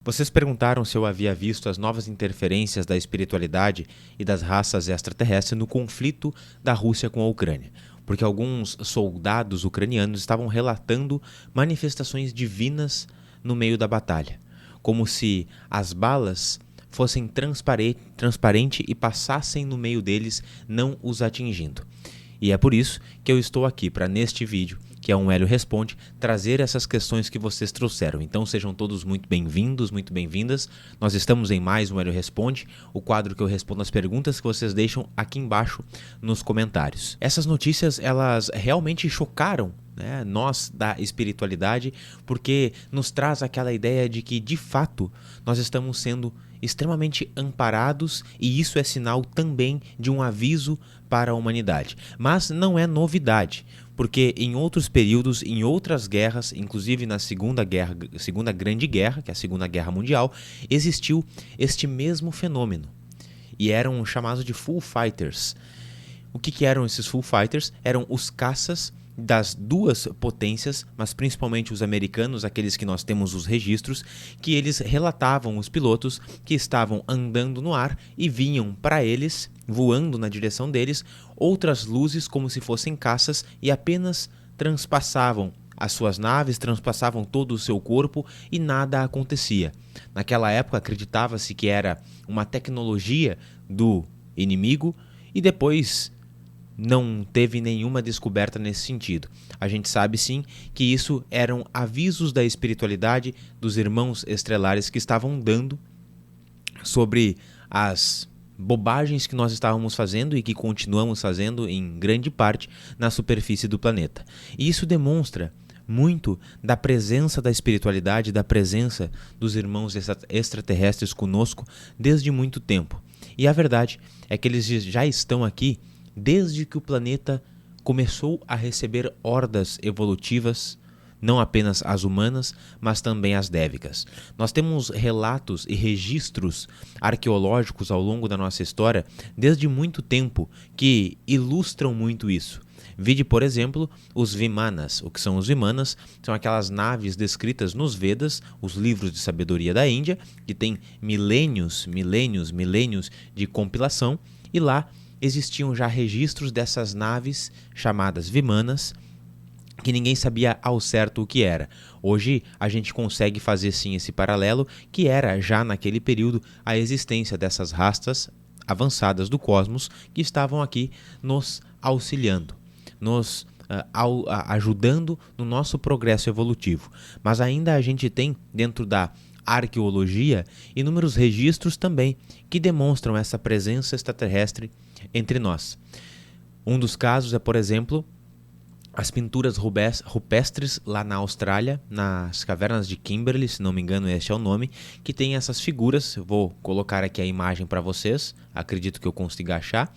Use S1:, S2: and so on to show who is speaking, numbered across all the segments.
S1: Vocês perguntaram se eu havia visto as novas interferências da espiritualidade e das raças extraterrestres no conflito da Rússia com a Ucrânia, porque alguns soldados ucranianos estavam relatando manifestações divinas no meio da batalha, como se as balas fossem transparentes e passassem no meio deles, não os atingindo. E é por isso que eu estou aqui para, neste vídeo, que é um Hélio Responde, trazer essas questões que vocês trouxeram. Então sejam todos muito bem-vindos, muito bem-vindas. Nós estamos em mais um Hélio Responde, o quadro que eu respondo as perguntas que vocês deixam aqui embaixo nos comentários. Essas notícias, elas realmente chocaram, né, nós da espiritualidade, porque nos traz aquela ideia de que, de fato, nós estamos sendo extremamente amparados, e isso é sinal também de um aviso para a humanidade. Mas não é novidade, porque em outros períodos, em outras guerras, inclusive na Segunda Grande Guerra, que é a Segunda Guerra Mundial, existiu este mesmo fenômeno, e eram chamados de Full Fighters. O que eram esses Full Fighters? Eram os caças das duas potências, mas principalmente os americanos, aqueles que nós temos os registros, que eles relatavam os pilotos que estavam andando no ar e vinham para eles, voando na direção deles, outras luzes como se fossem caças e apenas transpassavam as suas naves, transpassavam todo o seu corpo e nada acontecia. Naquela época acreditava-se que era uma tecnologia do inimigo e depois não teve nenhuma descoberta nesse sentido. A gente sabe sim que isso eram avisos da espiritualidade dos irmãos estelares que estavam dando sobre as bobagens que nós estávamos fazendo e que continuamos fazendo em grande parte na superfície do planeta. E isso demonstra muito da presença da espiritualidade, da presença dos irmãos extraterrestres conosco desde muito tempo. E a verdade é que eles já estão aqui desde que o planeta começou a receber hordas evolutivas, não apenas as humanas, mas também as dévicas. Nós temos relatos e registros arqueológicos ao longo da nossa história desde muito tempo que ilustram muito isso. Vide, por exemplo, os Vimanas. O que são os Vimanas? São aquelas naves descritas nos Vedas, os livros de sabedoria da Índia, que tem milênios de compilação, e lá existiam já registros dessas naves chamadas Vimanas, que ninguém sabia ao certo o que era. Hoje a gente consegue fazer sim esse paralelo, que era já naquele período a existência dessas raças avançadas do cosmos que estavam aqui nos auxiliando, nos ajudando no nosso progresso evolutivo. Mas ainda a gente tem dentro da arqueologia inúmeros registros também que demonstram essa presença extraterrestre entre nós. Um dos casos é, por exemplo, as pinturas rupestres lá na Austrália, nas cavernas de Kimberley, se não me engano este é o nome, que tem essas figuras. Eu vou colocar aqui a imagem para vocês, acredito que eu consiga achar,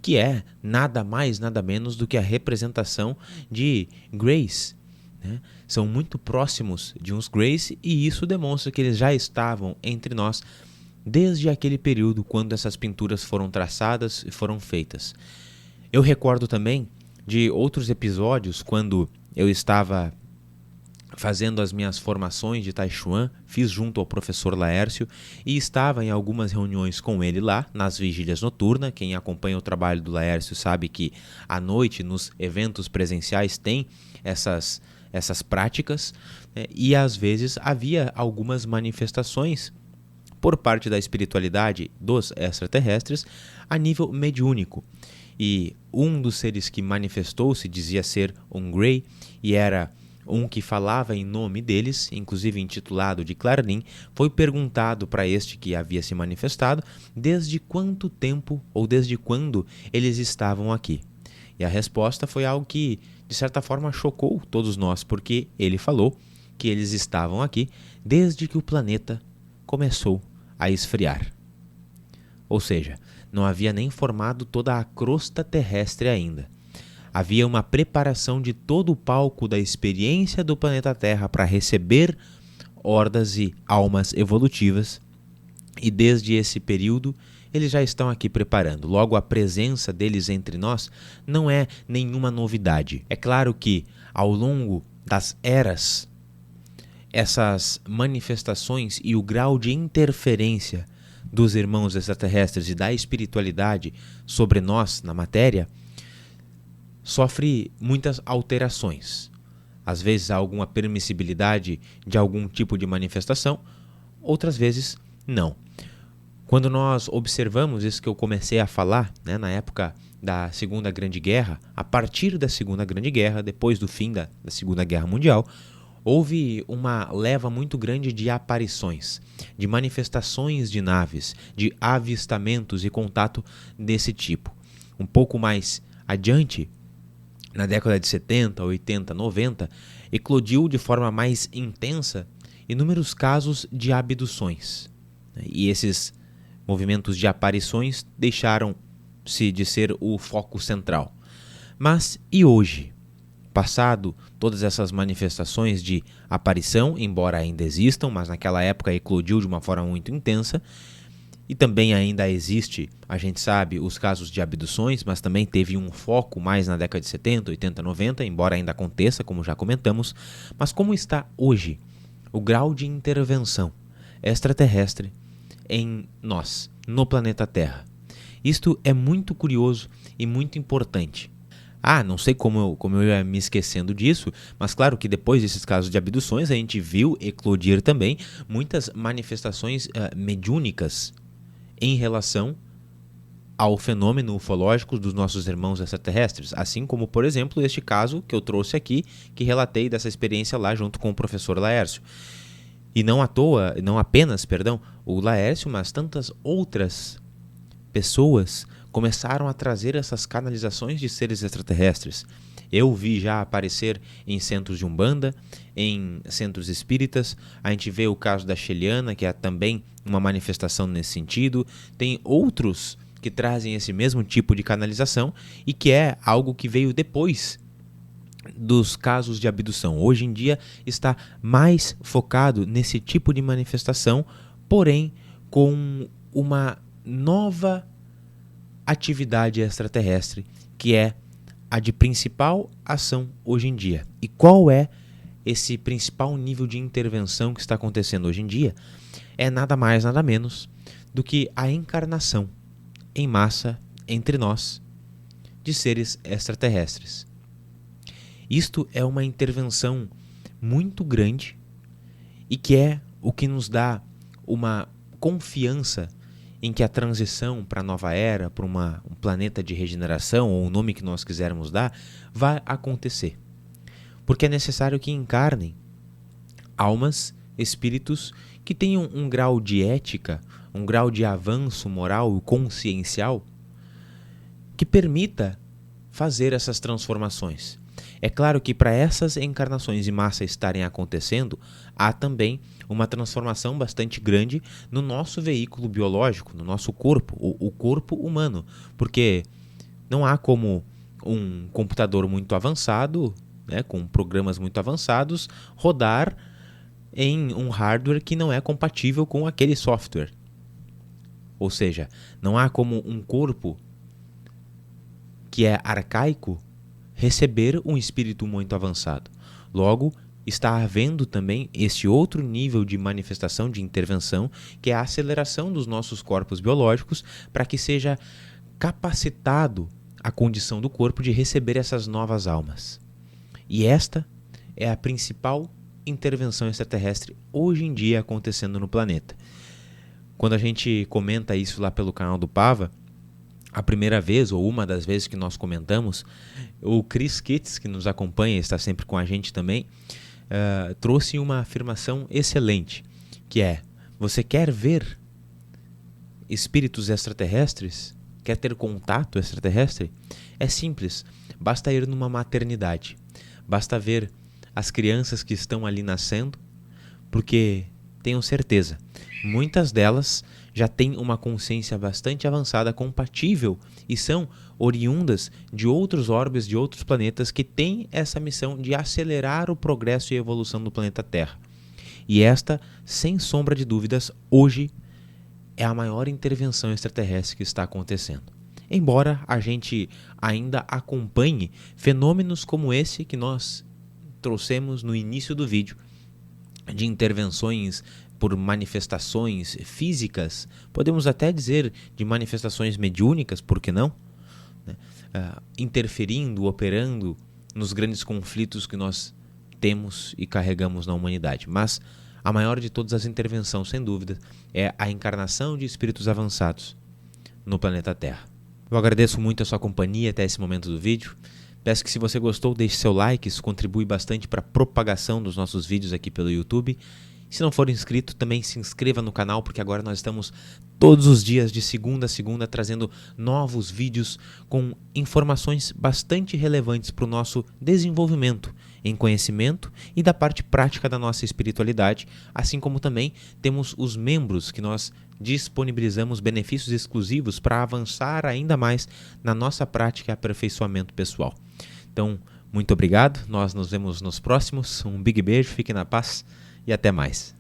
S1: que é nada mais, nada menos do que a representação de Greys, né? São muito próximos de uns Greys, e isso demonstra que eles já estavam entre nós desde aquele período quando essas pinturas foram traçadas e foram feitas. Eu recordo também de outros episódios quando eu estava fazendo as minhas formações de Tai Chuan, fiz junto ao professor Laércio e estava em algumas reuniões com ele lá, nas vigílias noturnas. Quem acompanha o trabalho do Laércio sabe que à noite, nos eventos presenciais, tem essas práticas, né? E às vezes havia algumas manifestações por parte da espiritualidade dos extraterrestres a nível mediúnico. E um dos seres que manifestou-se dizia ser um Grey, e era um que falava em nome deles, inclusive intitulado de Clarlin. Foi perguntado para este que havia se manifestado desde quanto tempo ou desde quando eles estavam aqui. E a resposta foi algo que, de certa forma, chocou todos nós, porque ele falou que eles estavam aqui desde que o planeta começou a esfriar. Ou seja, não havia nem formado toda a crosta terrestre ainda. Havia uma preparação de todo o palco da experiência do planeta Terra para receber hordas e almas evolutivas, e desde esse período eles já estão aqui preparando. Logo, a presença deles entre nós não é nenhuma novidade. É claro que ao longo das eras essas manifestações e o grau de interferência dos irmãos extraterrestres e da espiritualidade sobre nós na matéria sofre muitas alterações. Às vezes há alguma permissibilidade de algum tipo de manifestação, outras vezes não. Quando nós observamos isso que eu comecei a falar, na época da Segunda Grande Guerra, a partir da Segunda Grande Guerra, depois do fim da Segunda Guerra Mundial, houve uma leva muito grande de aparições, de manifestações de naves, de avistamentos e contato desse tipo. Um pouco mais adiante, na década de 70, 80, 90, eclodiu de forma mais intensa inúmeros casos de abduções. E esses movimentos de aparições deixaram-se de ser o foco central. Mas e hoje? Passado todas essas manifestações de aparição, embora ainda existam, mas naquela época eclodiu de uma forma muito intensa, e também ainda existe, a gente sabe, os casos de abduções, mas também teve um foco mais na década de 70, 80, 90, embora ainda aconteça, como já comentamos. Mas como está hoje o grau de intervenção extraterrestre em nós, no planeta Terra? Isto é muito curioso e muito importante. Não sei como eu ia me esquecendo disso, mas claro que depois desses casos de abduções a gente viu eclodir também muitas manifestações mediúnicas em relação ao fenômeno ufológico dos nossos irmãos extraterrestres, assim como, por exemplo, este caso que eu trouxe aqui, que relatei dessa experiência lá junto com o professor Laércio. E não apenas o Laércio, mas tantas outras pessoas começaram a trazer essas canalizações de seres extraterrestres. Eu vi já aparecer em centros de Umbanda, em centros espíritas. A gente vê o caso da Sheliana, que é também uma manifestação nesse sentido. Tem outros que trazem esse mesmo tipo de canalização e que é algo que veio depois dos casos de abdução. Hoje em dia está mais focado nesse tipo de manifestação, porém com uma nova atividade extraterrestre, que é a de principal ação hoje em dia. E qual é esse principal nível de intervenção que está acontecendo hoje em dia? É nada mais, nada menos do que a encarnação em massa entre nós de seres extraterrestres. Isto é uma intervenção muito grande e que é o que nos dá uma confiança em que a transição para a nova era, para um planeta de regeneração, ou o nome que nós quisermos dar, vai acontecer. Porque é necessário que encarnem almas, espíritos que tenham um grau de ética, um grau de avanço moral e consciencial que permita fazer essas transformações. É claro que para essas encarnações de massa estarem acontecendo, há também uma transformação bastante grande no nosso veículo biológico, no nosso corpo, o corpo humano, porque não há como um computador muito avançado, com programas muito avançados, rodar em um hardware que não é compatível com aquele software. Ou seja, não há como um corpo que é arcaico receber um espírito muito avançado. Logo, está havendo também este outro nível de manifestação, de intervenção, que é a aceleração dos nossos corpos biológicos para que seja capacitado a condição do corpo de receber essas novas almas. E esta é a principal intervenção extraterrestre hoje em dia acontecendo no planeta. Quando a gente comenta isso lá pelo canal do Pava, a primeira vez, ou uma das vezes que nós comentamos, o Chris Kitts, que nos acompanha, está sempre com a gente também, trouxe uma afirmação excelente, que é: você quer ver espíritos extraterrestres? Quer ter contato extraterrestre? É simples, basta ir numa maternidade, basta ver as crianças que estão ali nascendo, porque tenho certeza, muitas delas já têm uma consciência bastante avançada, compatível, e são oriundas de outros orbes, de outros planetas que têm essa missão de acelerar o progresso e a evolução do planeta Terra. E esta, sem sombra de dúvidas, hoje é a maior intervenção extraterrestre que está acontecendo. Embora a gente ainda acompanhe fenômenos como esse que nós trouxemos no início do vídeo, de intervenções por manifestações físicas, podemos até dizer de manifestações mediúnicas, por que não? Interferindo, operando nos grandes conflitos que nós temos e carregamos na humanidade. Mas a maior de todas as intervenções, sem dúvida, é a encarnação de espíritos avançados no planeta Terra. Eu agradeço muito a sua companhia até esse momento do vídeo. Peço que, se você gostou, deixe seu like, isso contribui bastante para a propagação dos nossos vídeos aqui pelo YouTube. Se não for inscrito, também se inscreva no canal, porque agora nós estamos todos os dias, de segunda a segunda, trazendo novos vídeos com informações bastante relevantes para o nosso desenvolvimento em conhecimento e da parte prática da nossa espiritualidade, assim como também temos os membros que nós disponibilizamos benefícios exclusivos para avançar ainda mais na nossa prática e aperfeiçoamento pessoal. Então, muito obrigado, nós nos vemos nos próximos, um big beijo, fique na paz e até mais.